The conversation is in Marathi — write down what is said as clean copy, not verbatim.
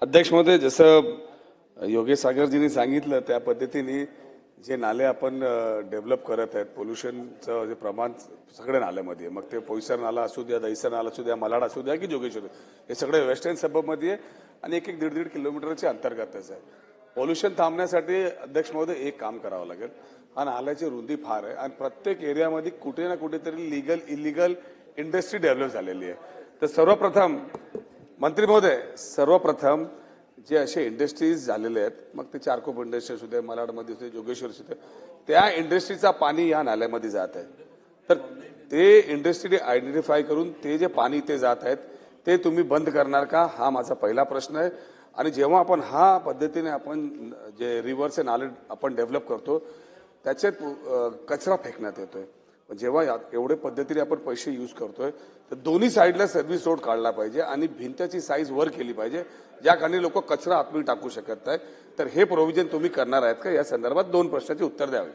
अध्यक्ष महोदय, जसं योगेश सागरजींनी सांगितलं त्या पद्धतीने जे नाले आपण डेव्हलप करत आहेत, पोल्युशनचं जे प्रमाण सगळ्या नाल्यामध्ये, मग ते पोईसर नाला असू द्या, दहिसर नाला असू द्या, मालाड असू द्या की जोगेश्वरी, हे सगळे वेस्टर्न सबमध्ये आहे आणि एक 1.5 किलोमीटरच्या अंतर्गतच आहे. पोल्युशन थांबण्यासाठी अध्यक्ष महोदय एक काम करावं लागेल. हा नाल्याची रुंदी फार आहे आणि प्रत्येक एरियामध्ये कुठे ना कुठेतरी लिगल इलिगल इंडस्ट्री डेव्हलप झालेली आहे. तर सर्वप्रथम मंत्री महोदय, सर्वप्रथम जे असे इंडस्ट्रीज झालेले आहेत, मग ते चारकोप इंडस्ट्री असू दे, मालाडमध्ये असू दे, जोगेश्वरी असू दे, त्या इंडस्ट्रीचा पाणी या नाल्यामध्ये जात आहे. तर ते इंडस्ट्री आयडेंटिफाय करून ते जे पाणी ते जात आहेत ते तुम्ही बंद करणार का, हा माझा पहिला प्रश्न आहे. आणि जेव्हा आपण हा पद्धतीने आपण जे रिव्हरचे नाले आपण डेव्हलप करतो त्याच्यात कचरा फेकण्यात येतोय. जेव्हा एवढे पद्धतीने आपण पैसे यूज करतोय तर दोन्ही साईडला सर्व्हिस रोड काढला पाहिजे आणि भिंतची साईज वर केली पाहिजे, ज्या कारणी लोक कचरा आतमध्ये टाकू शकत नाही. तर हे प्रोव्हिजन तुम्ही करणार आहेत का, या संदर्भात 2 प्रश्नाची उत्तर द्यावी.